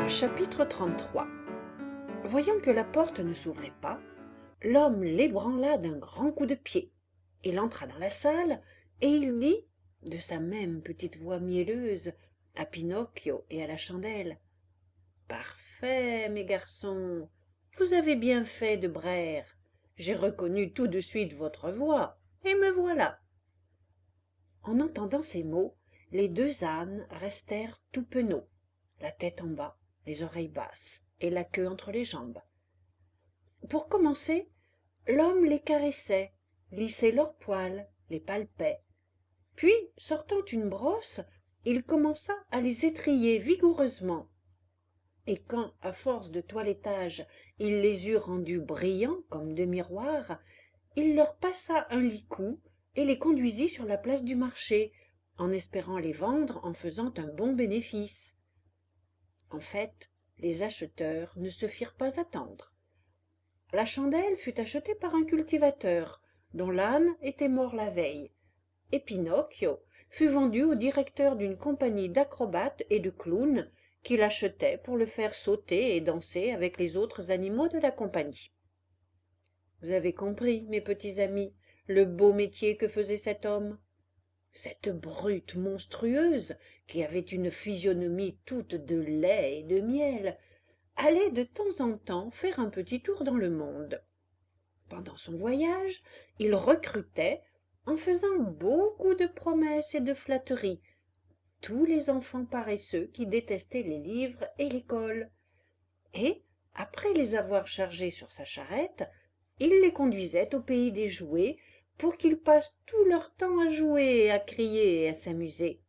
Chapitre 33. Voyant que la porte ne s'ouvrait pas, l'homme l'ébranla d'un grand coup de pied. Il entra dans la salle et il dit, de sa même petite voix mielleuse, à Pinocchio et à la chandelle: « Parfait, mes garçons, vous avez bien fait de braire. J'ai reconnu tout de suite votre voix, et me voilà. » En entendant ces mots, les deux ânes restèrent tout penauds, la tête en bas, les oreilles basses et la queue entre les jambes. Pour commencer, l'homme les caressait, lissait leurs poils, les palpait. Puis, sortant une brosse, il commença à les étriller vigoureusement. Et quand, à force de toilettage, il les eut rendus brillants comme deux miroirs, il leur passa un licou et les conduisit sur la place du marché, en espérant les vendre en faisant un bon bénéfice. En fait, les acheteurs ne se firent pas attendre. La chandelle fut achetée par un cultivateur, dont l'âne était mort la veille, et Pinocchio fut vendu au directeur d'une compagnie d'acrobates et de clowns qui l'achetait pour le faire sauter et danser avec les autres animaux de la compagnie. Vous avez compris, mes petits amis, le beau métier que faisait cet homme. Cette brute monstrueuse, qui avait une physionomie toute de lait et de miel, allait de temps en temps faire un petit tour dans le monde. Pendant son voyage, il recrutait, en faisant beaucoup de promesses et de flatteries, tous les enfants paresseux qui détestaient les livres et l'école. Et, après les avoir chargés sur sa charrette, il les conduisait au pays des jouets pour qu'ils passent tout leur temps à jouer, à crier et à s'amuser.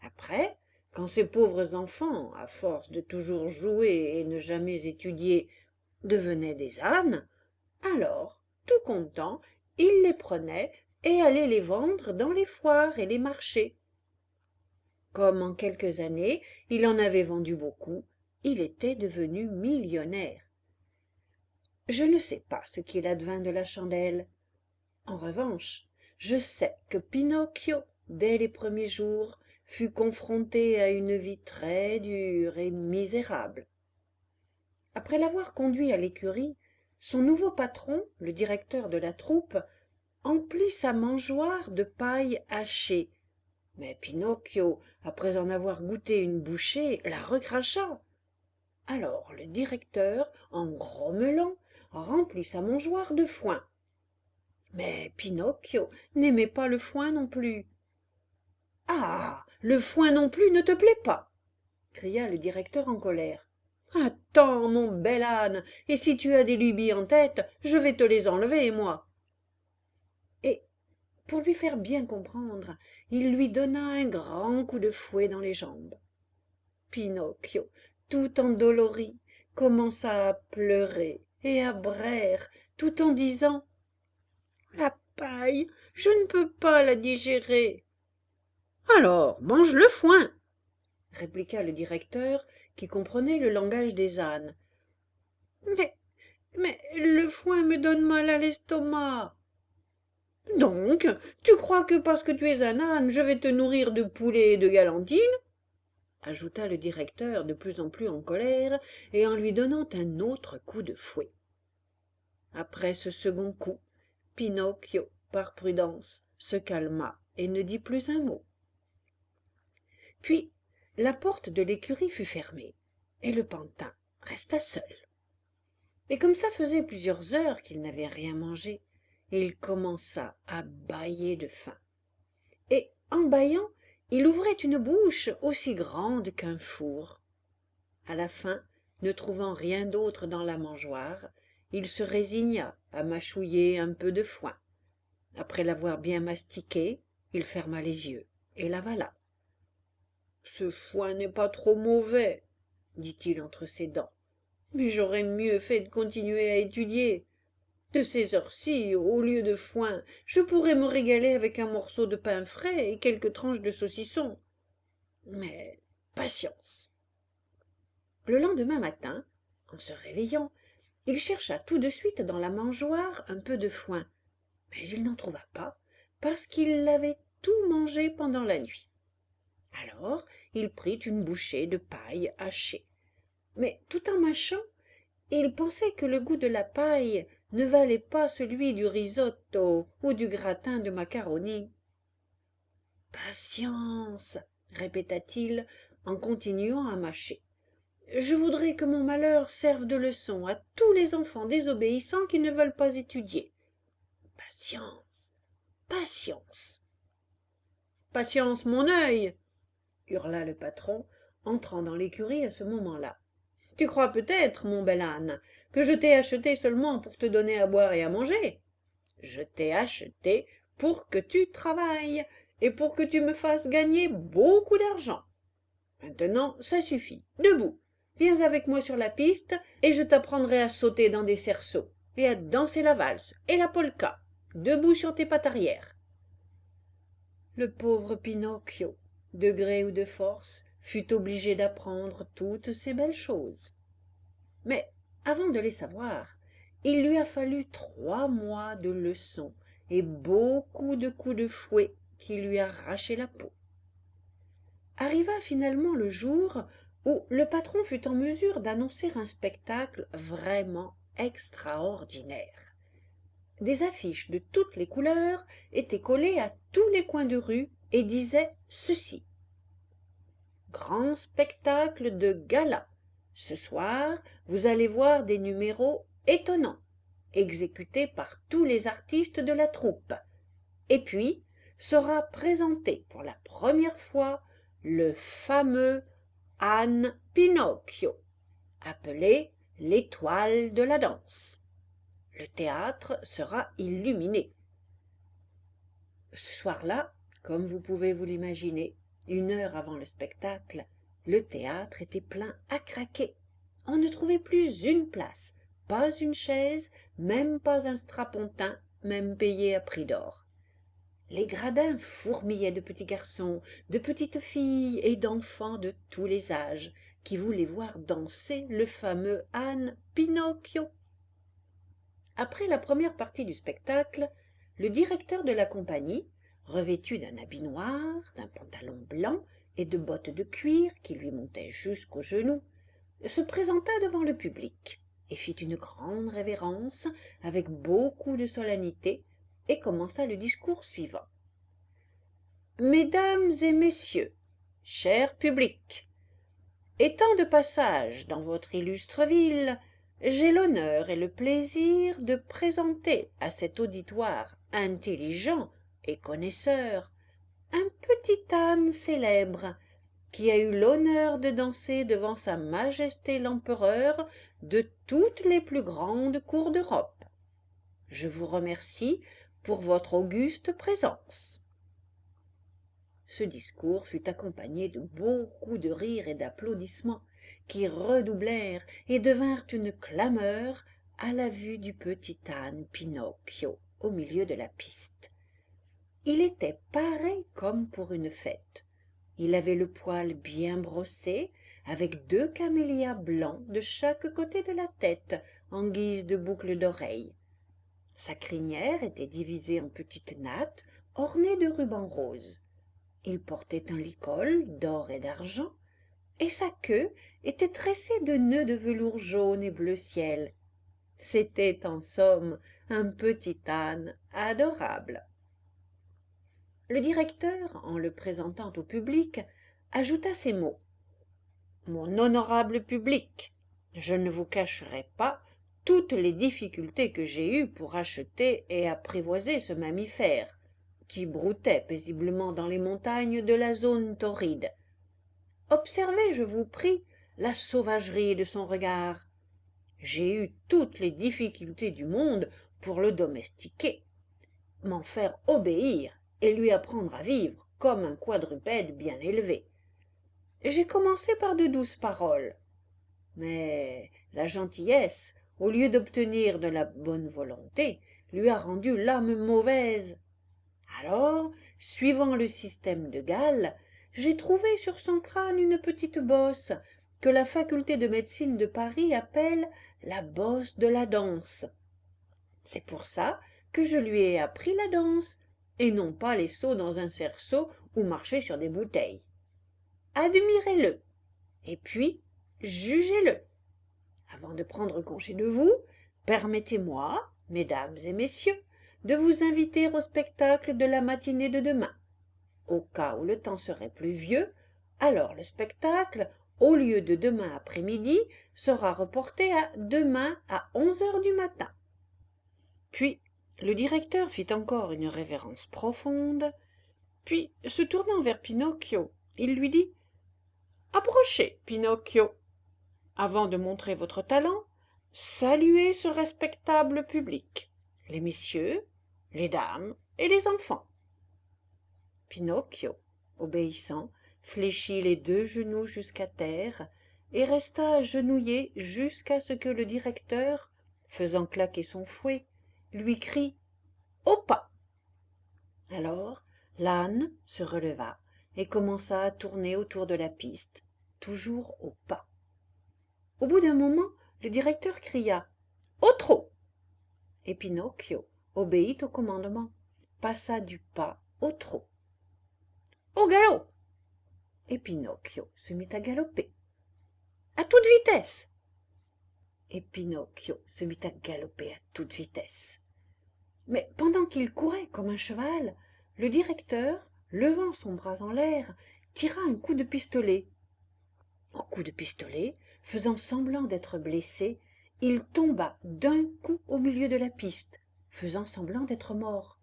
Après, quand ces pauvres enfants, à force de toujours jouer et ne jamais étudier, devenaient des ânes, alors, tout content, il les prenait et allait les vendre dans les foires et les marchés. Comme en quelques années il en avait vendu beaucoup, il était devenu millionnaire. Je ne sais pas ce qu'il advint de la chandelle. En revanche, je sais que Pinocchio, dès les premiers jours, fut confronté à une vie très dure et misérable. Après l'avoir conduit à l'écurie, son nouveau patron, le directeur de la troupe, emplit sa mangeoire de paille hachée. Mais Pinocchio, après en avoir goûté une bouchée, la recracha. Alors le directeur, en grommelant, remplit sa mangeoire de foin. Mais Pinocchio n'aimait pas le foin non plus. « Ah, le foin non plus ne te plaît pas !» cria le directeur en colère. « Attends, mon bel âne, et si tu as des lubies en tête, je vais te les enlever, moi. » Et, pour lui faire bien comprendre, il lui donna un grand coup de fouet dans les jambes. Pinocchio, tout endolori, commença à pleurer et à braire, tout en disant: « La paille, je ne peux pas la digérer. »« Alors, mange le foin !» répliqua le directeur, qui comprenait le langage des ânes. « Mais le foin me donne mal à l'estomac. »« Donc, tu crois que parce que tu es un âne, je vais te nourrir de poulet et de galantine ?» ajouta le directeur de plus en plus en colère et en lui donnant un autre coup de fouet. Après ce second coup, Pinocchio, par prudence, se calma et ne dit plus un mot. Puis la porte de l'écurie fut fermée et le pantin resta seul. Et comme ça faisait plusieurs heures qu'il n'avait rien mangé, il commença à bâiller de faim. Et en bâillant, il ouvrait une bouche aussi grande qu'un four. À la fin, ne trouvant rien d'autre dans la mangeoire, il se résigna à mâchouiller un peu de foin. Après l'avoir bien mastiqué, il ferma les yeux et l'avala. « Ce foin n'est pas trop mauvais, » dit-il entre ses dents, « mais j'aurais mieux fait de continuer à étudier. De ces heures-ci, au lieu de foin, je pourrais me régaler avec un morceau de pain frais et quelques tranches de saucisson. Mais patience. » Le lendemain matin, en se réveillant, il chercha tout de suite dans la mangeoire un peu de foin, mais il n'en trouva pas, parce qu'il l'avait tout mangé pendant la nuit. Alors il prit une bouchée de paille hachée. Mais tout en mâchant, il pensait que le goût de la paille ne valait pas celui du risotto ou du gratin de macaroni. « Patience, répéta-t-il en continuant à mâcher. Je voudrais que mon malheur serve de leçon à tous les enfants désobéissants qui ne veulent pas étudier. Patience, patience. Patience, mon œil, hurla le patron, entrant dans l'écurie à ce moment-là. Tu crois peut-être, mon bel âne, que je t'ai acheté seulement pour te donner à boire et à manger. Je t'ai acheté pour que tu travailles et pour que tu me fasses gagner beaucoup d'argent. Maintenant, ça suffit. Debout. Viens avec moi sur la piste et je t'apprendrai à sauter dans des cerceaux et à danser la valse et la polka, debout sur tes pattes arrière. Le pauvre Pinocchio, de gré ou de force, fut obligé d'apprendre toutes ces belles choses. Mais avant de les savoir, il lui a fallu 3 mois de leçons et beaucoup de coups de fouet qui lui arrachaient la peau. Arriva finalement le jour où le patron fut en mesure d'annoncer un spectacle vraiment extraordinaire. Des affiches de toutes les couleurs étaient collées à tous les coins de rue et disaient ceci: Grand spectacle de gala. Ce soir, vous allez voir des numéros étonnants, exécutés par tous les artistes de la troupe. Et puis, sera présenté pour la première fois le fameux âne Pinocchio, appelé l'étoile de la danse. Le théâtre sera illuminé. Ce soir-là, comme vous pouvez vous l'imaginer, 1 heure avant le spectacle, le théâtre était plein à craquer. On ne trouvait plus une place, pas une chaise, même pas un strapontin, même payé à prix d'or. Les gradins fourmillaient de petits garçons, de petites filles et d'enfants de tous les âges, qui voulaient voir danser le fameux âne Pinocchio. Après la première partie du spectacle, le directeur de la compagnie, revêtu d'un habit noir, d'un pantalon blanc et de bottes de cuir qui lui montaient jusqu'aux genoux, se présenta devant le public et fit une grande révérence avec beaucoup de solennité et commença le discours suivant. Mesdames et messieurs, cher public, étant de passage dans votre illustre ville, j'ai l'honneur et le plaisir de présenter à cet auditoire intelligent et connaisseur un petit âne célèbre qui a eu l'honneur de danser devant sa majesté l'empereur de toutes les plus grandes cours d'Europe. Je vous remercie pour votre auguste présence. Ce discours fut accompagné de beaucoup de rires et d'applaudissements qui redoublèrent et devinrent une clameur à la vue du petit âne Pinocchio au milieu de la piste. Il était pareil comme pour une fête. Il avait le poil bien brossé, avec 2 camélias blancs de chaque côté de la tête en guise de boucles d'oreilles. Sa crinière était divisée en petites nattes ornées de rubans roses. Il portait un licol d'or et d'argent, et sa queue était tressée de nœuds de velours jaune et bleu ciel. C'était en somme un petit âne adorable. Le directeur, en le présentant au public, ajouta ces mots. « Mon honorable public, je ne vous cacherai pas toutes les difficultés que j'ai eues pour acheter et apprivoiser ce mammifère, qui broutait paisiblement dans les montagnes de la zone torride. Observez, je vous prie, la sauvagerie de son regard. J'ai eu toutes les difficultés du monde pour le domestiquer, m'en faire obéir et lui apprendre à vivre comme un quadrupède bien élevé. J'ai commencé par de douces paroles, mais la gentillesse, au lieu d'obtenir de la bonne volonté, lui a rendu l'âme mauvaise. Alors, suivant le système de Gall, j'ai trouvé sur son crâne une petite bosse que la faculté de médecine de Paris appelle la bosse de la danse. C'est pour ça que je lui ai appris la danse, et non pas les sauts dans un cerceau ou marcher sur des bouteilles. Admirez-le, et puis jugez-le. Avant de prendre congé de vous, permettez-moi, mesdames et messieurs, de vous inviter au spectacle de la matinée de demain. Au cas où le temps serait pluvieux, alors le spectacle, au lieu de demain après-midi, sera reporté à demain à 11 heures du matin. Puis le directeur fit encore une révérence profonde, puis, se tournant vers Pinocchio, il lui dit « Approchez, Pinocchio. Avant de montrer votre talent, saluez ce respectable public, les messieurs, les dames et les enfants. » Pinocchio, obéissant, fléchit les 2 genoux jusqu'à terre et resta agenouillé jusqu'à ce que le directeur, faisant claquer son fouet, lui crie « Au pas !» Alors l'âne se releva et commença à tourner autour de la piste, toujours au pas. Au bout d'un moment, le directeur cria « Au trot !» et Pinocchio obéit au commandement, passa du pas au trot. « Au galop !» et Pinocchio se mit à galoper. « À toute vitesse !» et Pinocchio se mit à galoper à toute vitesse. Mais pendant qu'il courait comme un cheval, le directeur, levant son bras en l'air, tira un coup de pistolet. Au coup de pistolet, faisant semblant d'être blessé, il tomba d'un coup au milieu de la piste, faisant semblant d'être mort.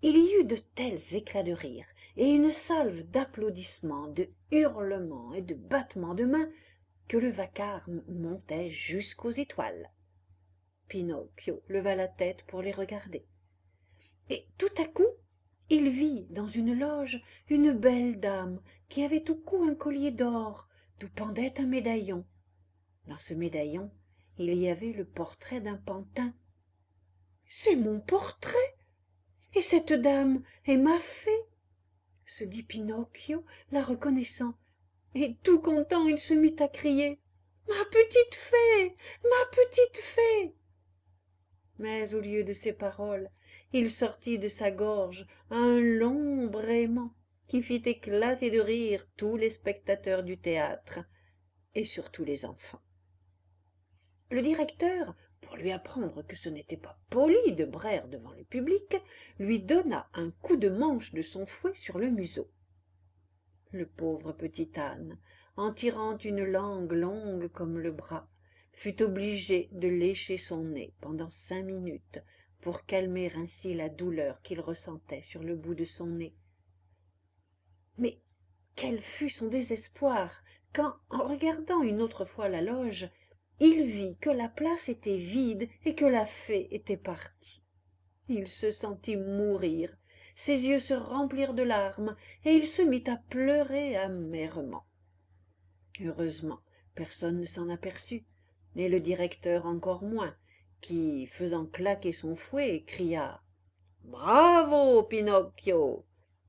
Il y eut de tels éclats de rire et une salve d'applaudissements, de hurlements et de battements de mains que le vacarme montait jusqu'aux étoiles. Pinocchio leva la tête pour les regarder. Et tout à coup, il vit dans une loge une belle dame qui avait au cou un collier d'or d'où pendait un médaillon. Dans ce médaillon, il y avait le portrait d'un pantin. « C'est mon portrait, et cette dame est ma fée !» se dit Pinocchio, la reconnaissant, et tout content il se mit à crier « Ma petite fée, ma petite fée !» Mais au lieu de ces paroles, il sortit de sa gorge un long braiement qui fit éclater de rire tous les spectateurs du théâtre et surtout les enfants. Le directeur, pour lui apprendre que ce n'était pas poli de braire devant le public, lui donna un coup de manche de son fouet sur le museau. Le pauvre petit âne, en tirant une langue longue comme le bras, fut obligé de lécher son nez pendant 5 minutes pour calmer ainsi la douleur qu'il ressentait sur le bout de son nez. Mais quel fut son désespoir quand, en regardant une autre fois la loge, il vit que la place était vide et que la fée était partie. Il se sentit mourir, ses yeux se remplirent de larmes et il se mit à pleurer amèrement. Heureusement, personne ne s'en aperçut, et le directeur encore moins, qui, faisant claquer son fouet, cria « Bravo, Pinocchio!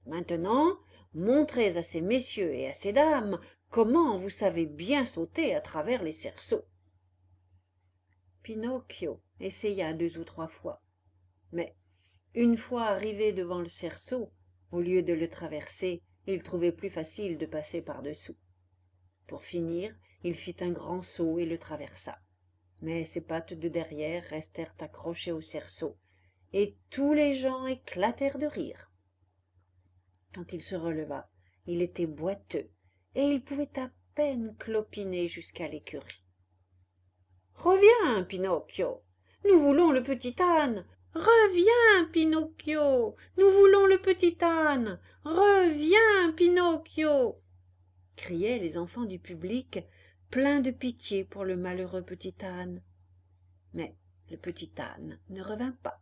Maintenant, montrez à ces messieurs et à ces dames comment vous savez bien sauter à travers les cerceaux. » Pinocchio essaya 2 ou 3 fois, mais une fois arrivé devant le cerceau, au lieu de le traverser, il trouvait plus facile de passer par-dessous. Pour finir, il fit un grand saut et le traversa. Mais ses pattes de derrière restèrent accrochées au cerceau, et tous les gens éclatèrent de rire. Quand il se releva, il était boiteux, et il pouvait à peine clopiner jusqu'à l'écurie. « Reviens, Pinocchio, nous voulons le petit âne. Reviens, Pinocchio, nous voulons le petit âne. Reviens, Pinocchio !» criaient les enfants du public, pleins de pitié pour le malheureux petit âne. Mais le petit âne ne revint pas.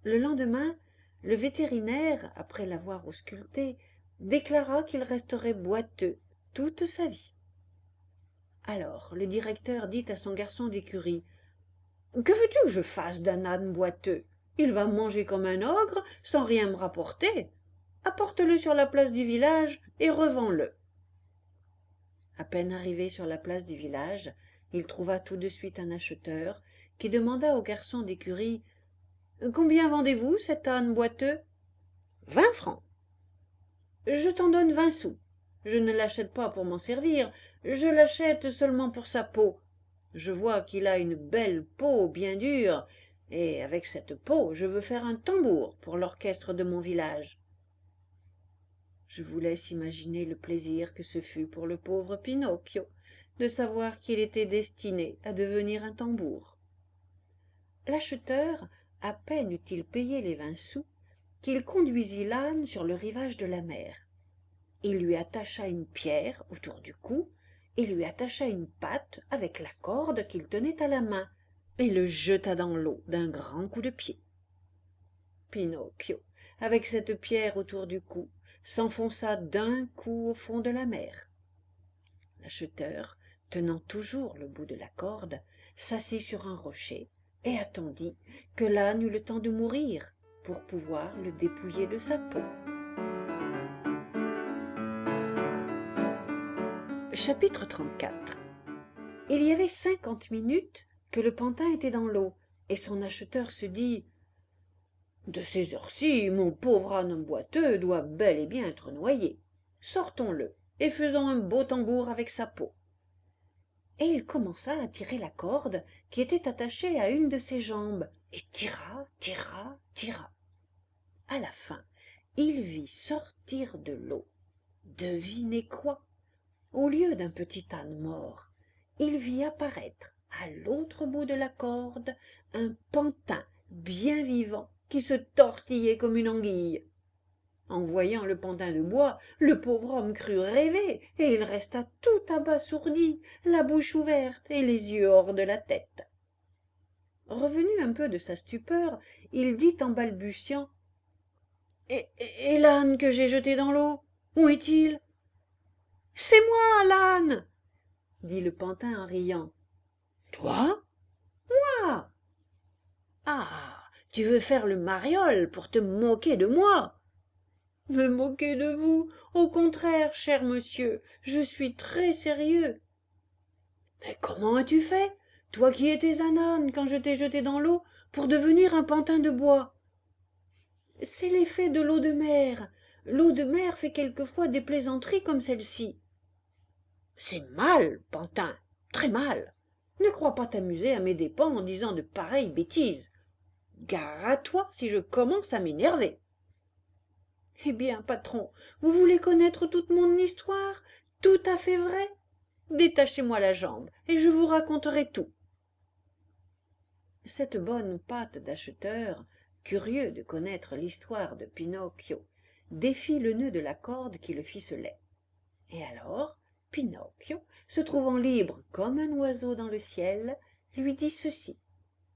Le lendemain, le vétérinaire, après l'avoir ausculté, déclara qu'il resterait boiteux toute sa vie. Alors le directeur dit à son garçon d'écurie « Que veux-tu que je fasse d'un âne boiteux? Il va manger comme un ogre sans rien me rapporter. Apporte-le sur la place du village et revends-le. » À peine arrivé sur la place du village, il trouva tout de suite un acheteur qui demanda au garçon d'écurie « Combien vendez-vous cet âne boiteux ?»« 20 francs. »« Je t'en donne 20 sous. Je ne l'achète pas pour m'en servir, je l'achète seulement pour sa peau. Je vois qu'il a une belle peau bien dure, et avec cette peau, je veux faire un tambour pour l'orchestre de mon village. » Je vous laisse imaginer le plaisir que ce fut pour le pauvre Pinocchio de savoir qu'il était destiné à devenir un tambour. L'acheteur, à peine eut-il payé les 20 sous, qu'il conduisit l'âne sur le rivage de la mer. Il lui attacha une pierre autour du cou et lui attacha une patte avec la corde qu'il tenait à la main et le jeta dans l'eau d'un grand coup de pied. Pinocchio, avec cette pierre autour du cou, s'enfonça d'un coup au fond de la mer. L'acheteur, tenant toujours le bout de la corde, s'assit sur un rocher et attendit que l'âne eût le temps de mourir pour pouvoir le dépouiller de sa peau. Chapitre 34. Il y avait 50 minutes que le pantin était dans l'eau, et son acheteur se dit: « De ces heures-ci, mon pauvre âne boiteux doit bel et bien être noyé. Sortons-le, et faisons un beau tambour avec sa peau. » Et il commença à tirer la corde qui était attachée à une de ses jambes, et tira, tira, tira. À la fin, il vit sortir de l'eau. Devinez quoi? Au lieu d'un petit âne mort, il vit apparaître, à l'autre bout de la corde, un pantin bien vivant qui se tortillait comme une anguille. En voyant le pantin de bois, le pauvre homme crut rêver, et il resta tout abasourdi, la bouche ouverte et les yeux hors de la tête. Revenu un peu de sa stupeur, il dit en balbutiant: « Et l'âne que j'ai jeté dans l'eau, où est-il ?»« C'est moi, l'âne !» dit le pantin en riant. « Toi? Moi? Ah, tu veux faire le mariole pour te moquer de moi? » « Me moquer de vous? Au contraire, cher monsieur, je suis très sérieux. »« Mais comment as-tu fait, toi qui étais un âne quand je t'ai jeté dans l'eau, pour devenir un pantin de bois? »« C'est l'effet de l'eau de mer. L'eau de mer fait quelquefois des plaisanteries comme celle-ci. »« C'est mal, pantin, très mal. Ne crois pas t'amuser à mes dépens en disant de pareilles bêtises. Gare à toi si je commence à m'énerver. » « Eh bien, patron, vous voulez connaître toute mon histoire, tout à fait vraie? Détachez-moi la jambe, et je vous raconterai tout. » Cette bonne patte d'acheteur, curieux de connaître l'histoire de Pinocchio, défit le nœud de la corde qui le ficelait. Et alors, Pinocchio, se trouvant libre comme un oiseau dans le ciel, lui dit ceci: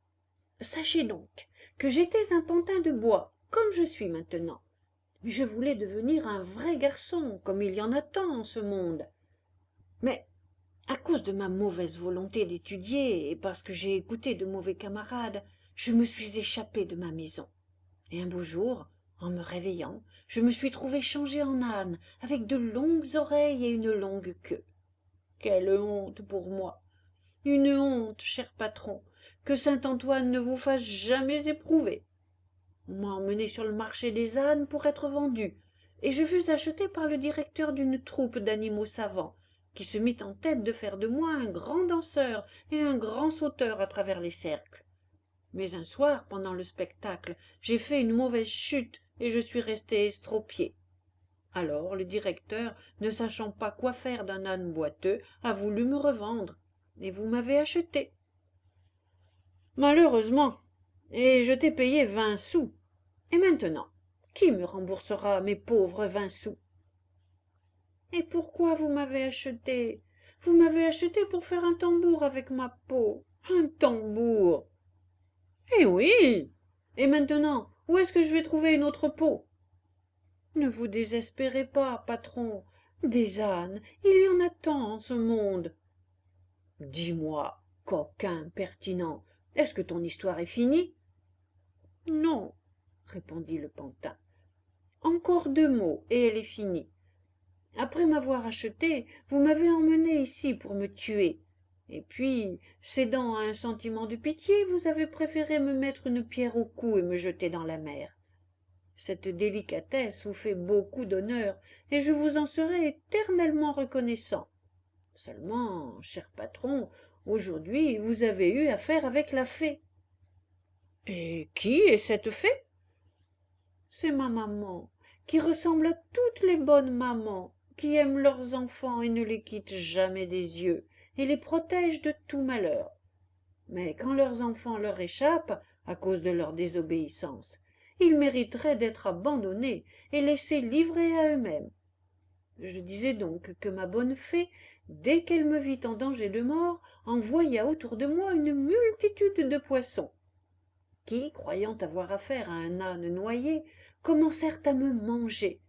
« Sachez donc que j'étais un pantin de bois, comme je suis maintenant. Mais je voulais devenir un vrai garçon, comme il y en a tant en ce monde. Mais, à cause de ma mauvaise volonté d'étudier et parce que j'ai écouté de mauvais camarades, je me suis échappé de ma maison. Et un beau jour, en me réveillant, je me suis trouvé changé en âne, avec de longues oreilles et une longue queue. Quelle honte pour moi! Une honte, cher patron, que saint Antoine ne vous fasse jamais éprouver. On m'a emmené sur le marché des ânes pour être vendu, et je fus acheté par le directeur d'une troupe d'animaux savants, qui se mit en tête de faire de moi un grand danseur et un grand sauteur à travers les cercles. Mais un soir, pendant le spectacle, j'ai fait une mauvaise chute et je suis resté estropié. Alors le directeur, ne sachant pas quoi faire d'un âne boiteux, a voulu me revendre, et vous m'avez acheté. Malheureusement, et je t'ai payé 20 sous. Et maintenant, qui me remboursera mes pauvres 20 sous? Et pourquoi vous m'avez acheté? Vous m'avez acheté pour faire un tambour avec ma peau. Un tambour? Eh oui! Et maintenant, où est-ce que je vais trouver une autre peau? Ne vous désespérez pas, patron. Des ânes, il y en a tant en ce monde. Dis-moi, coquin impertinent, est-ce que ton histoire est finie? Non, répondit le pantin. Encore 2 mots, et elle est finie. Après m'avoir acheté, vous m'avez emmené ici pour me tuer. Et puis, cédant à un sentiment de pitié, vous avez préféré me mettre une pierre au cou et me jeter dans la mer. Cette délicatesse vous fait beaucoup d'honneur, et je vous en serai éternellement reconnaissant. Seulement, cher patron, aujourd'hui vous avez eu affaire avec la fée. » »« Et qui est cette fée ?»« C'est ma maman, qui ressemble à toutes les bonnes mamans, qui aiment leurs enfants et ne les quittent jamais des yeux, et les protègent de tout malheur. Mais quand leurs enfants leur échappent, à cause de leur désobéissance, ils mériteraient d'être abandonnés et laissés livrés à eux-mêmes. Je disais donc que ma bonne fée, dès qu'elle me vit en danger de mort, envoya autour de moi une multitude de poissons, qui, croyant avoir affaire à un âne noyé, commencèrent à me manger.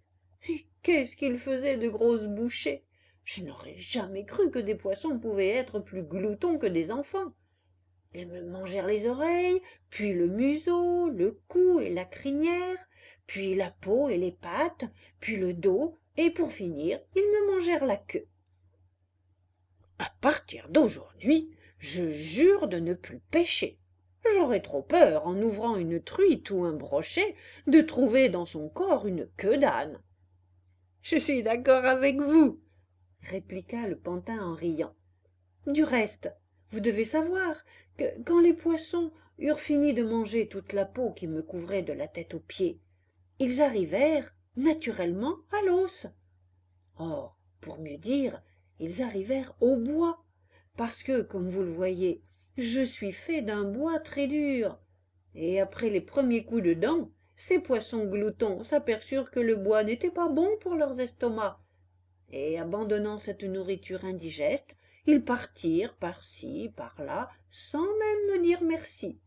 Et qu'est-ce qu'ils faisaient de grosses bouchées! Je n'aurais jamais cru que des poissons pouvaient être plus gloutons que des enfants. Ils me mangèrent les oreilles, puis le museau, le cou et la crinière, puis la peau et les pattes, puis le dos, et pour finir, ils me mangèrent la queue. À partir d'aujourd'hui, je jure de ne plus pêcher. J'aurais trop peur, en ouvrant une truite ou un brochet, de trouver dans son corps une queue d'âne. »« Je suis d'accord avec vous, » répliqua le pantin en riant. « Du reste, vous devez savoir que quand les poissons eurent fini de manger toute la peau qui me couvrait de la tête aux pieds, ils arrivèrent, naturellement, à l'os. Or, pour mieux dire, ils arrivèrent au bois, parce que, comme vous le voyez, je suis fait d'un bois très dur. Et après les premiers coups de dent, ces poissons gloutons s'aperçurent que le bois n'était pas bon pour leurs estomacs, et abandonnant cette nourriture indigeste, ils partirent par-ci, par-là, sans même me dire merci.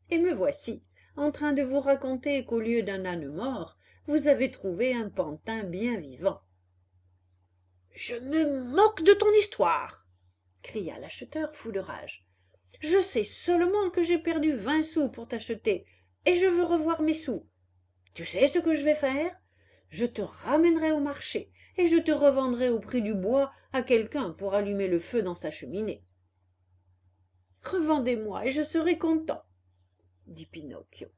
Et me voici, en train de vous raconter qu'au lieu d'un âne mort, vous avez trouvé un pantin bien vivant. »« Je me moque de ton histoire !» cria l'acheteur fou de rage. « Je sais seulement que j'ai perdu 20 sous pour t'acheter, et je veux revoir mes sous. Tu sais ce que je vais faire ? Je te ramènerai au marché, et je te revendrai au prix du bois à quelqu'un pour allumer le feu dans sa cheminée. »« Revendez-moi, et je serai content, » dit Pinocchio.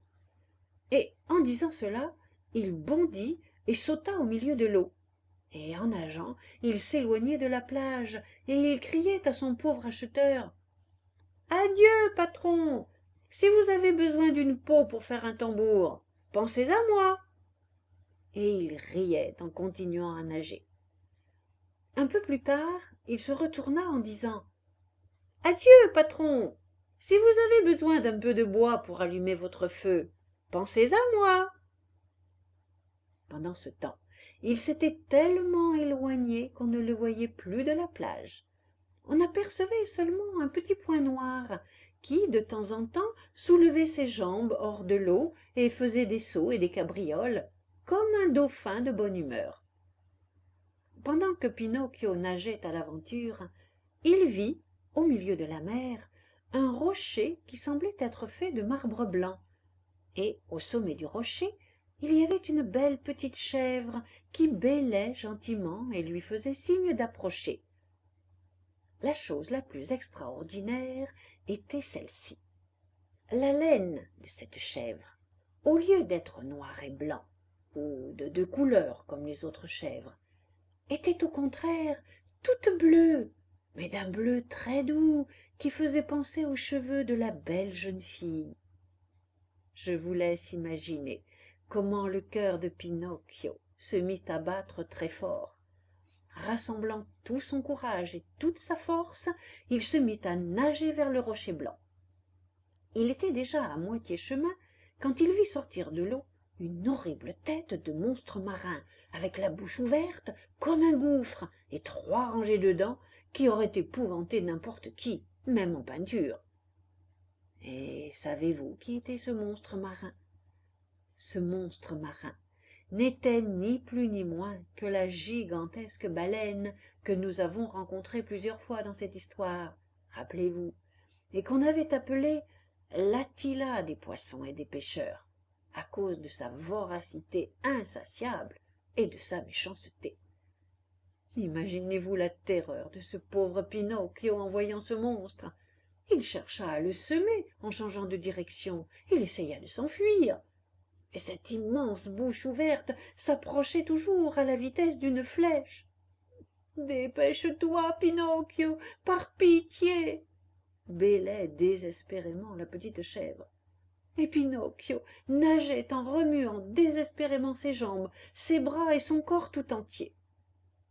Et en disant cela, il bondit et sauta au milieu de l'eau. Et en nageant, il s'éloignait de la plage, et il criait à son pauvre acheteur. « Adieu, patron! Si vous avez besoin d'une peau pour faire un tambour, pensez à moi !» Et il riait en continuant à nager. Un peu plus tard, il se retourna en disant « Adieu, patron! Si vous avez besoin d'un peu de bois pour allumer votre feu, pensez à moi !» Pendant ce temps, il s'était tellement éloigné qu'on ne le voyait plus de la plage. On apercevait seulement un petit point noir qui, de temps en temps, soulevait ses jambes hors de l'eau et faisait des sauts et des cabrioles, comme un dauphin de bonne humeur. Pendant que Pinocchio nageait à l'aventure, il vit, au milieu de la mer, un rocher qui semblait être fait de marbre blanc, et au sommet du rocher, il y avait une belle petite chèvre qui bêlait gentiment et lui faisait signe d'approcher. La chose la plus extraordinaire était celle-ci. La laine de cette chèvre, au lieu d'être noir et blanc, ou de 2 couleurs comme les autres chèvres, était au contraire toute bleue, mais d'un bleu très doux qui faisait penser aux cheveux de la belle jeune fille. Je vous laisse imaginer comment le cœur de Pinocchio se mit à battre très fort. Rassemblant tout son courage et toute sa force, il se mit à nager vers le rocher blanc. Il était déjà à moitié chemin quand il vit sortir de l'eau une horrible tête de monstre marin, avec la bouche ouverte comme un gouffre et 3 rangées de dents qui auraient épouvanté n'importe qui, même en peinture. Et savez-vous qui était ce monstre marin ? Ce monstre marin n'était ni plus ni moins que la gigantesque baleine que nous avons rencontrée plusieurs fois dans cette histoire, rappelez-vous, et qu'on avait appelée l'Attila des poissons et des pêcheurs, à cause de sa voracité insatiable et de sa méchanceté. Imaginez-vous la terreur de ce pauvre Pinocchio en voyant ce monstre. Il chercha à le semer en changeant de direction. Il essaya de s'enfuir. Mais cette immense bouche ouverte s'approchait toujours à la vitesse d'une flèche. Dépêche-toi, Pinocchio, par pitié, bêlait désespérément la petite chèvre. Et Pinocchio nageait en remuant désespérément ses jambes, ses bras et son corps tout entier.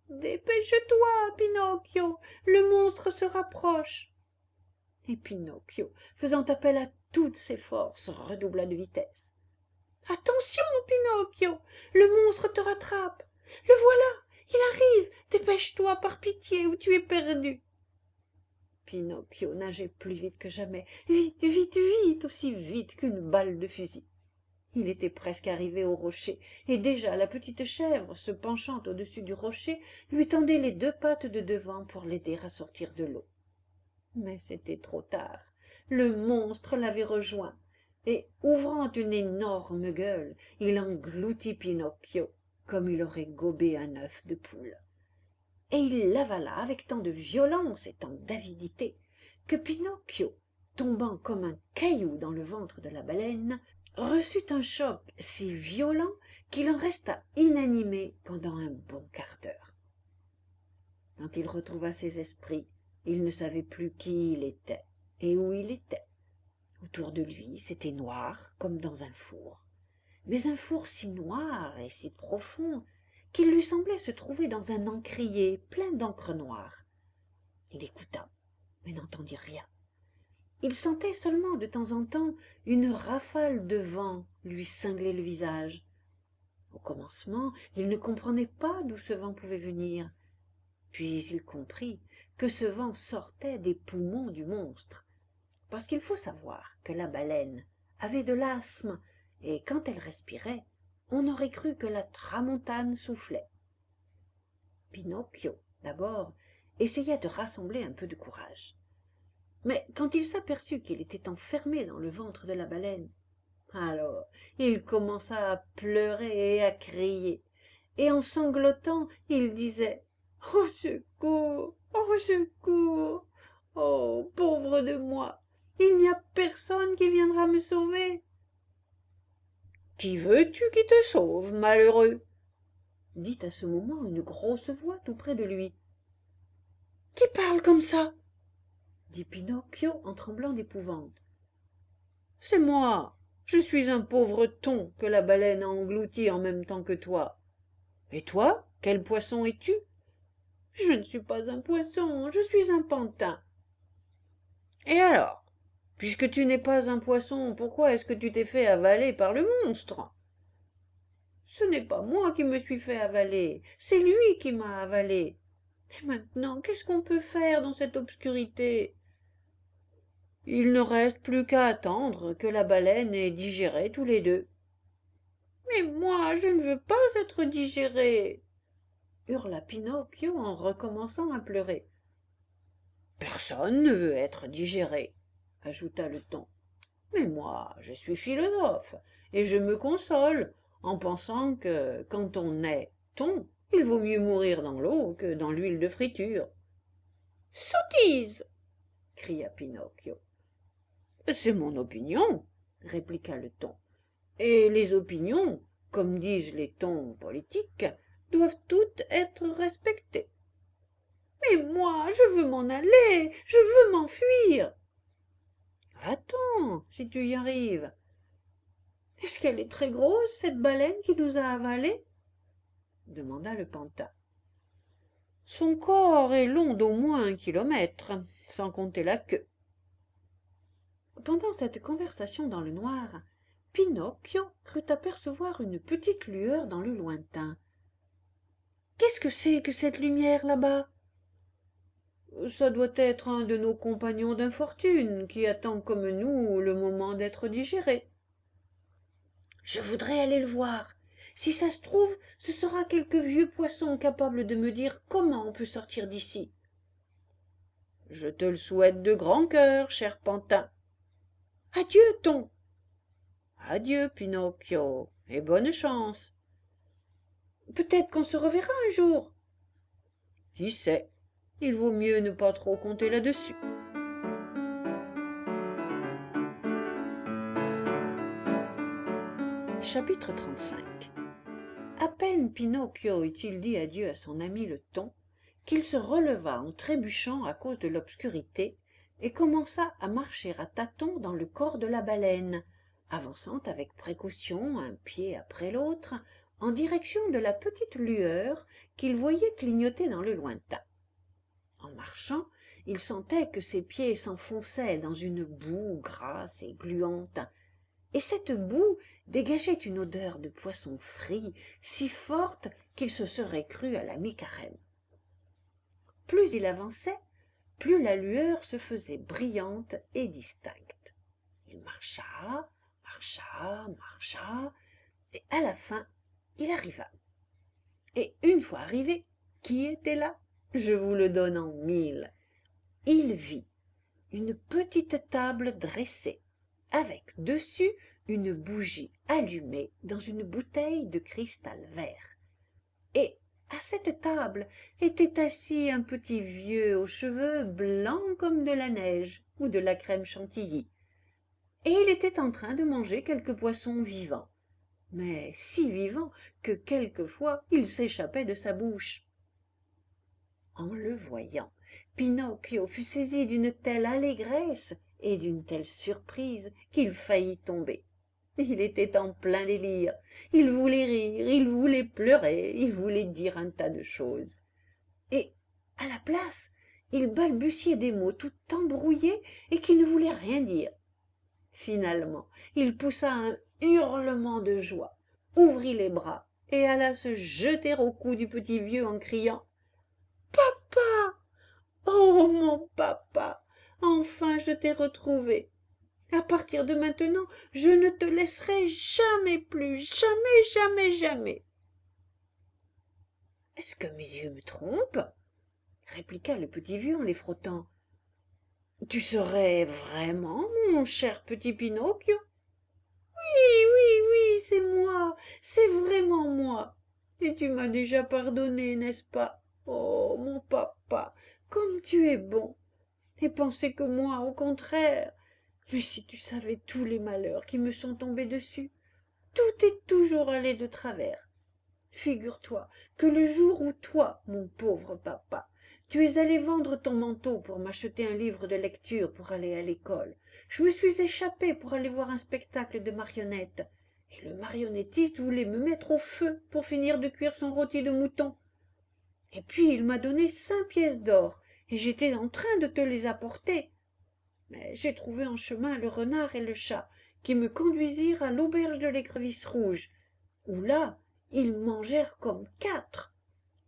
Dépêche-toi, Pinocchio, le monstre se rapproche. Et Pinocchio, faisant appel à toutes ses forces, redoubla de vitesse. Attention, Pinocchio, le monstre te rattrape. Le voilà, il arrive, dépêche-toi par pitié ou tu es perdu. Pinocchio nageait plus vite que jamais, vite, vite, vite, aussi vite qu'une balle de fusil. Il était presque arrivé au rocher, et déjà la petite chèvre, se penchant au-dessus du rocher, lui tendait les deux pattes de devant pour l'aider à sortir de l'eau. Mais c'était trop tard. Le monstre l'avait rejoint, et, ouvrant une énorme gueule, il engloutit Pinocchio, comme il aurait gobé un œuf de poule. Et il l'avala avec tant de violence et tant d'avidité que Pinocchio, tombant comme un caillou dans le ventre de la baleine, reçut un choc si violent qu'il en resta inanimé pendant un bon quart d'heure. Quand il retrouva ses esprits, il ne savait plus qui il était et où il était. Autour de lui, c'était noir comme dans un four, mais un four si noir et si profond qu'il lui semblait se trouver dans un encrier plein d'encre noire. Il écouta, mais n'entendit rien. Il sentait seulement de temps en temps une rafale de vent lui cingler le visage. Au commencement, il ne comprenait pas d'où ce vent pouvait venir. Puis il comprit que ce vent sortait des poumons du monstre, parce qu'il faut savoir que la baleine avait de l'asthme, et quand elle respirait, on aurait cru que la tramontane soufflait. Pinocchio, d'abord, essaya de rassembler un peu de courage. Mais quand il s'aperçut qu'il était enfermé dans le ventre de la baleine, alors il commença à pleurer et à crier, et en sanglotant, il disait « Au secours! Au secours! Oh, pauvre de moi! Il n'y a personne qui viendra me sauver! »« Qui veux-tu qui te sauve, malheureux ?» dit à ce moment une grosse voix tout près de lui. « Qui parle comme ça ?» dit Pinocchio en tremblant d'épouvante. « C'est moi, je suis un pauvre thon que la baleine a englouti en même temps que toi. Et toi, quel poisson es-tu ? » ?»« Je ne suis pas un poisson, je suis un pantin. »« Et alors, puisque tu n'es pas un poisson, pourquoi est-ce que tu t'es fait avaler par le monstre ? » ?»« Ce n'est pas moi qui me suis fait avaler, c'est lui qui m'a avalé. Et maintenant, qu'est-ce qu'on peut faire dans cette obscurité ? » Il ne reste plus qu'à attendre que la baleine ait digéré tous les deux. « Mais moi, je ne veux pas être digéré !» hurla Pinocchio en recommençant à pleurer. « Personne ne veut être digéré, » ajouta le thon. « Mais moi, je suis philosophe, et je me console en pensant que, quand on est thon, il vaut mieux mourir dans l'eau que dans l'huile de friture. »« Sottise !» cria Pinocchio. « C'est mon opinion, » répliqua le thon. « Et les opinions, comme disent les thons politiques, doivent toutes être respectées. »« Mais moi, je veux m'en aller, je veux m'enfuir. »« Va-t'en, si tu y arrives. »« Est-ce qu'elle est très grosse, cette baleine qui nous a avalés ?» demanda le pantin. « Son corps est long d'au moins 1 kilomètre, sans compter la queue. » Pendant cette conversation dans le noir, Pinocchio crut apercevoir une petite lueur dans le lointain. « Qu'est-ce que c'est que cette lumière là-bas ?»« Ça doit être un de nos compagnons d'infortune qui attend comme nous le moment d'être digéré. »« Je voudrais aller le voir. Si ça se trouve, ce sera quelque vieux poisson capable de me dire comment on peut sortir d'ici. »« Je te le souhaite de grand cœur, cher pantin. »« Adieu, thon. »« Adieu, Pinocchio, et bonne chance. »« Peut-être qu'on se reverra un jour. »« Qui sait, il vaut mieux ne pas trop compter là-dessus. » Chapitre 35. À peine Pinocchio eut-il dit adieu à son ami le thon qu'il se releva en trébuchant à cause de l'obscurité et commença à marcher à tâtons dans le corps de la baleine, avançant avec précaution un pied après l'autre en direction de la petite lueur qu'il voyait clignoter dans le lointain. En marchant, il sentait que ses pieds s'enfonçaient dans une boue grasse et gluante, et cette boue dégageait une odeur de poisson frit si forte qu'il se serait cru à la mi-carême. Plus il avançait, plus la lueur se faisait brillante et distincte. Il marcha, marcha, et à la fin, il arriva. Et une fois arrivé, qui était là? Je vous le donne en mille. Il vit une petite table dressée, avec dessus une bougie allumée dans une bouteille de cristal vert. Et à cette table était assis un petit vieux aux cheveux blancs comme de la neige ou de la crème chantilly. Et il était en train de manger quelques poissons vivants, mais si vivants que quelquefois ils s'échappaient de sa bouche. En le voyant, Pinocchio fut saisi d'une telle allégresse et d'une telle surprise qu'il faillit tomber. Il était en plein délire. Il voulait rire, il voulait pleurer, il voulait dire un tas de choses. Et, à la place, il balbutiait des mots tout embrouillés et qui ne voulaient rien dire. Finalement, il poussa un hurlement de joie, ouvrit les bras et alla se jeter au cou du petit vieux en criant « Papa! Oh, mon papa! Enfin, je t'ai retrouvé! À partir de maintenant, je ne te laisserai jamais plus, jamais. » « Est-ce que mes yeux me trompent ?» répliqua le petit vieux en les frottant. « Tu serais vraiment mon cher petit Pinocchio ? » Oui, c'est vraiment moi. Et tu m'as déjà pardonné, n'est-ce pas? Oh, mon papa, comme tu es bon. Et penser que moi, au contraire. Mais si tu savais tous les malheurs qui me sont tombés dessus, tout est toujours allé de travers. Figure-toi que le jour où toi, mon pauvre papa, tu es allé vendre ton manteau pour m'acheter un livre de lecture pour aller à l'école, je me suis échappée pour aller voir un spectacle de marionnettes, et le marionnettiste voulait me mettre au feu pour finir de cuire son rôti de mouton. Et puis il m'a donné 5 pièces d'or, et j'étais en train de te les apporter. Mais j'ai trouvé en chemin le renard et le chat, qui me conduisirent à l'auberge de l'écrevisse rouge, où là, ils mangèrent comme 4.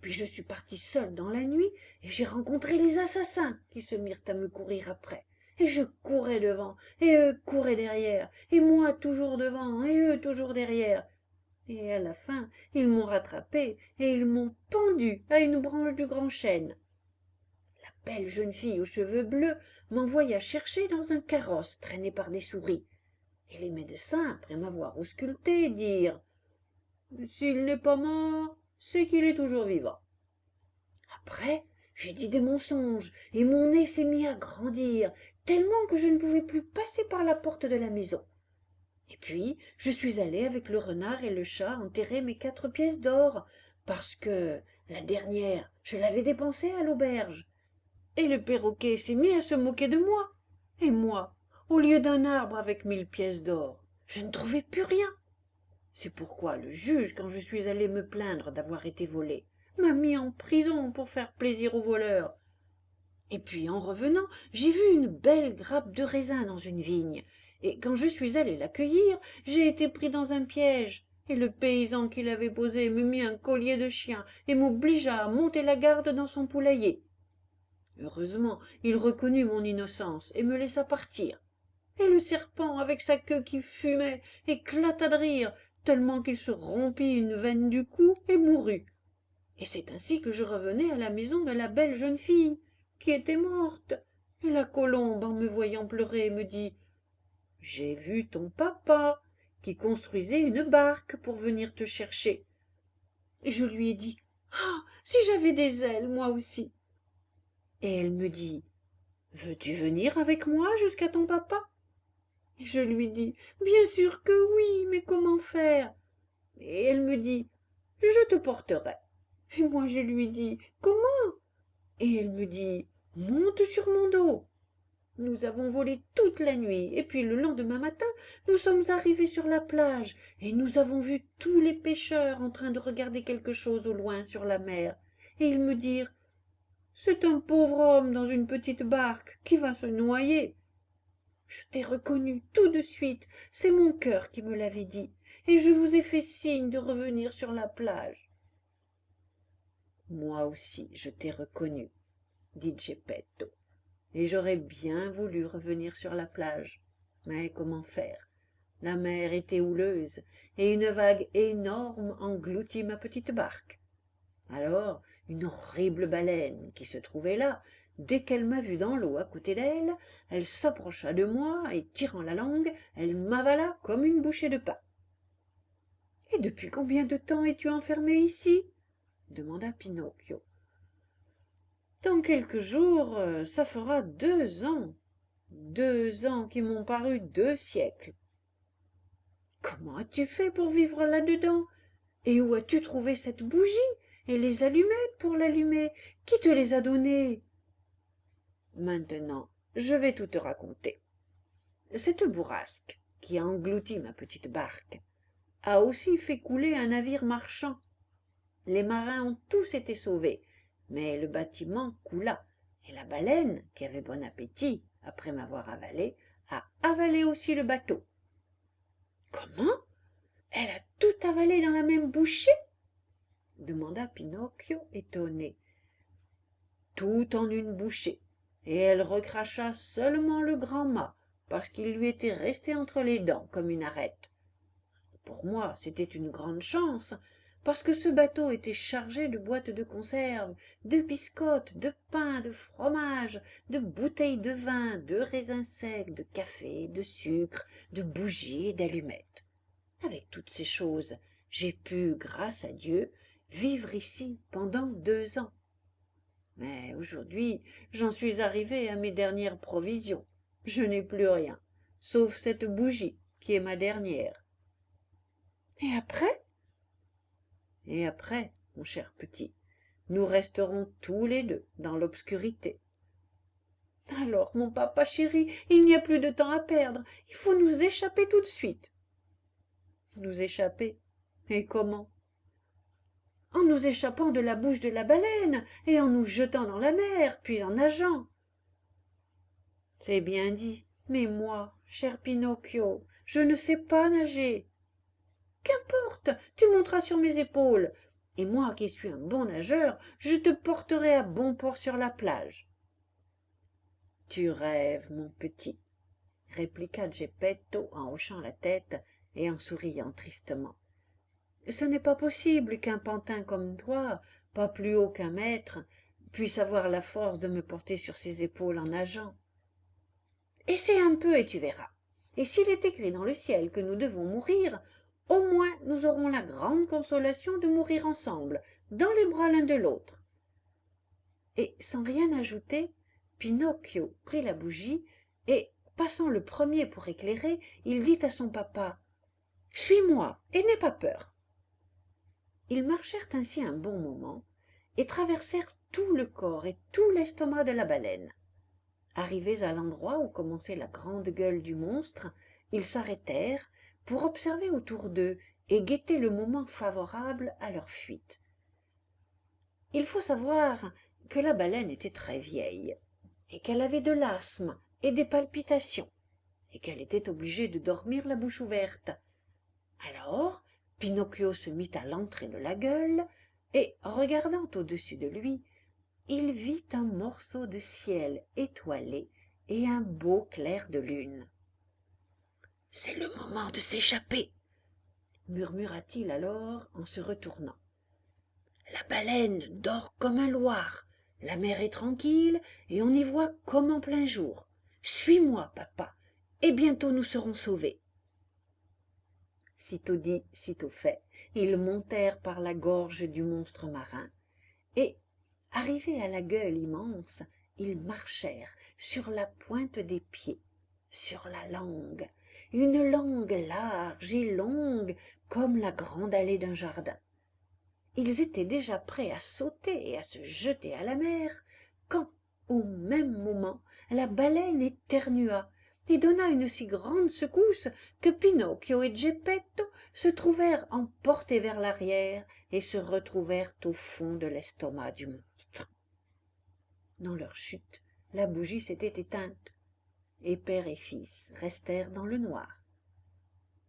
Puis je suis partie seule dans la nuit, et j'ai rencontré les assassins qui se mirent à me courir après. Et je courais devant, et eux couraient derrière, et moi toujours devant, et eux toujours derrière. Et à la fin, ils m'ont rattrapée, et ils m'ont pendue à une branche du grand chêne. La belle jeune fille aux cheveux bleus m'envoya chercher dans un carrosse traîné par des souris. Et les médecins, après m'avoir ausculté, dirent « S'il n'est pas mort, c'est qu'il est toujours vivant. » Après, j'ai dit des mensonges, et mon nez s'est mis à grandir, tellement que je ne pouvais plus passer par la porte de la maison. Et puis, je suis allée avec le renard et le chat enterrer mes 4 pièces d'or, parce que la dernière, je l'avais dépensée à l'auberge. Et le perroquet s'est mis à se moquer de moi. Et moi, au lieu d'un arbre avec 1000 pièces d'or, je ne trouvais plus rien. C'est pourquoi le juge, quand je suis allée me plaindre d'avoir été volée, m'a mis en prison pour faire plaisir aux voleurs. Et puis, en revenant, j'ai vu une belle grappe de raisin dans une vigne, et quand je suis allée la cueillir, j'ai été pris dans un piège, et le paysan qui l'avait posé me mit un collier de chien et m'obligea à monter la garde dans son poulailler. Heureusement, il reconnut mon innocence et me laissa partir. Et le serpent, avec sa queue qui fumait, éclata de rire, tellement qu'il se rompit une veine du cou et mourut. Et c'est ainsi que je revenais à la maison de la belle jeune fille, qui était morte. Et la colombe, en me voyant pleurer, me dit « J'ai vu ton papa, qui construisait une barque pour venir te chercher. » Et je lui ai dit « Ah, si j'avais des ailes, moi aussi !» Et elle me dit « Veux-tu venir avec moi jusqu'à ton papa ?» Et je lui dis « Bien sûr que oui, mais comment faire ?» Et elle me dit « Je te porterai. » Et moi je lui dis « Comment ?» et elle me dit « Monte sur mon dos ». Nous avons volé toute la nuit, et puis le lendemain matin, nous sommes arrivés sur la plage, et nous avons vu tous les pêcheurs en train de regarder quelque chose au loin sur la mer, et ils me dirent « C'est un pauvre homme dans une petite barque qui va se noyer ». Je t'ai reconnu tout de suite, c'est mon cœur qui me l'avait dit, et je vous ai fait signe de revenir sur la plage. Moi aussi, je t'ai reconnu, dit Geppetto, et j'aurais bien voulu revenir sur la plage. Mais comment faire? La mer était houleuse, et une vague énorme engloutit ma petite barque. Alors, une horrible baleine qui se trouvait là, dès qu'elle m'a vu dans l'eau à côté d'elle, elle s'approcha de moi et, tirant la langue, elle m'avala comme une bouchée de pain. « Et depuis combien de temps es-tu enfermé ici ?» demanda Pinocchio. « Dans quelques jours, ça fera 2 ans. 2 ans qui m'ont paru 2 siècles. »« Comment as-tu fait pour vivre là-dedans? Et où as-tu trouvé cette bougie et les allumettes pour l'allumer? Qui te les a données ?» Maintenant, je vais tout te raconter. Cette bourrasque, qui a englouti ma petite barque, a aussi fait couler un navire marchand. Les marins ont tous été sauvés, mais le bâtiment coula, et la baleine, qui avait bon appétit après m'avoir avalé, a avalé aussi le bateau. « Comment? Elle a tout avalé dans la même bouchée ?» demanda Pinocchio étonné. « Tout en une bouchée, et elle recracha seulement le grand mât, parce qu'il lui était resté entre les dents comme une arête. Pour moi, c'était une grande chance, parce que ce bateau était chargé de boîtes de conserve, de biscottes, de pain, de fromage, de bouteilles de vin, de raisins secs, de café, de sucre, de bougies et d'allumettes. Avec toutes ces choses, j'ai pu, grâce à Dieu, vivre ici pendant 2 ans. Mais aujourd'hui, j'en suis arrivé à mes dernières provisions. Je n'ai plus rien, sauf cette bougie qui est ma dernière. Et après? Et après, mon cher petit, nous resterons tous les deux dans l'obscurité. Alors, mon papa chéri, il n'y a plus de temps à perdre. Il faut nous échapper tout de suite. Nous échapper? Et comment? En nous échappant de la bouche de la baleine et en nous jetant dans la mer, puis en nageant. C'est bien dit, mais moi, cher Pinocchio, je ne sais pas nager. Qu'importe, tu monteras sur mes épaules, et moi qui suis un bon nageur, je te porterai à bon port sur la plage. Tu rêves, mon petit, répliqua Geppetto en hochant la tête et en souriant tristement. Ce n'est pas possible qu'un pantin comme toi, pas plus haut qu'un mètre, puisse avoir la force de me porter sur ses épaules en nageant. Essaie un peu et tu verras. Et s'il est écrit dans le ciel que nous devons mourir, au moins nous aurons la grande consolation de mourir ensemble, dans les bras l'un de l'autre. Et sans rien ajouter, Pinocchio prit la bougie et, passant le premier pour éclairer, il dit à son papa « Suis-moi et n'aie pas peur ». Ils marchèrent ainsi un bon moment et traversèrent tout le corps et tout l'estomac de la baleine. Arrivés à l'endroit où commençait la grande gueule du monstre, ils s'arrêtèrent pour observer autour d'eux et guetter le moment favorable à leur fuite. Il faut savoir que la baleine était très vieille, et qu'elle avait de l'asthme et des palpitations, et qu'elle était obligée de dormir la bouche ouverte. Alors, Pinocchio se mit à l'entrée de la gueule, et, regardant au-dessus de lui, il vit un morceau de ciel étoilé et un beau clair de lune. « C'est le moment de s'échapper !» murmura-t-il alors en se retournant. « La baleine dort comme un loir, la mer est tranquille et on y voit comme en plein jour. Suis-moi, papa, et bientôt nous serons sauvés. » Sitôt dit, sitôt fait, ils montèrent par la gorge du monstre marin, et, arrivés à la gueule immense, ils marchèrent sur la pointe des pieds, sur la langue, une langue large et longue comme la grande allée d'un jardin. Ils étaient déjà prêts à sauter et à se jeter à la mer, quand, au même moment, la baleine éternua et donna une si grande secousse que Pinocchio et Geppetto se trouvèrent emportés vers l'arrière et se retrouvèrent au fond de l'estomac du monstre. Dans leur chute, la bougie s'était éteinte, et père et fils restèrent dans le noir.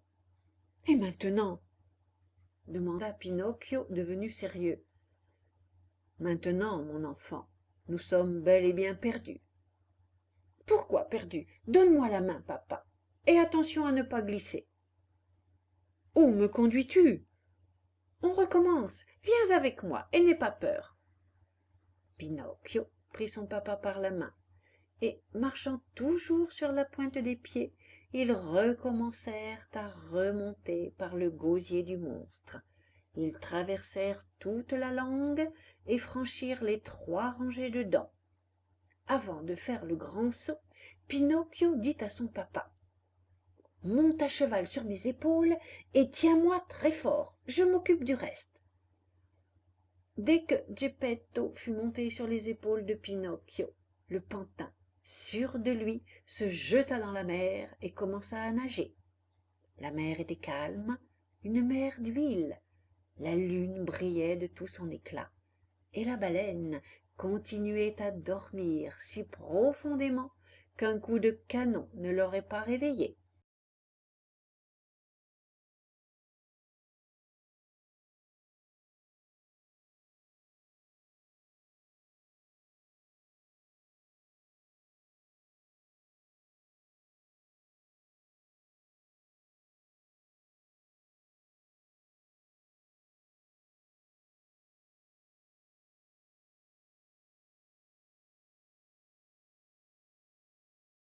« Et maintenant ?» demanda Pinocchio, devenu sérieux. « Maintenant, mon enfant, nous sommes bel et bien perdus. »« Pourquoi perdus? Donne-moi la main, papa, et attention à ne pas glisser. »« Où me conduis-tu? »« On recommence. Viens avec moi et n'aie pas peur. » Pinocchio prit son papa par la main, et, marchant toujours sur la pointe des pieds, ils recommencèrent à remonter par le gosier du monstre. Ils traversèrent toute la langue et franchirent les 3 rangées de dents. Avant de faire le grand saut, Pinocchio dit à son papa: « Monte à cheval sur mes épaules et tiens-moi très fort, je m'occupe du reste. » Dès que Geppetto fut monté sur les épaules de Pinocchio, le pantin, sûr de lui, se jeta dans la mer et commença à nager. La mer était calme, une mer d'huile. La lune brillait de tout son éclat, et la baleine continuait à dormir si profondément qu'un coup de canon ne l'aurait pas réveillée.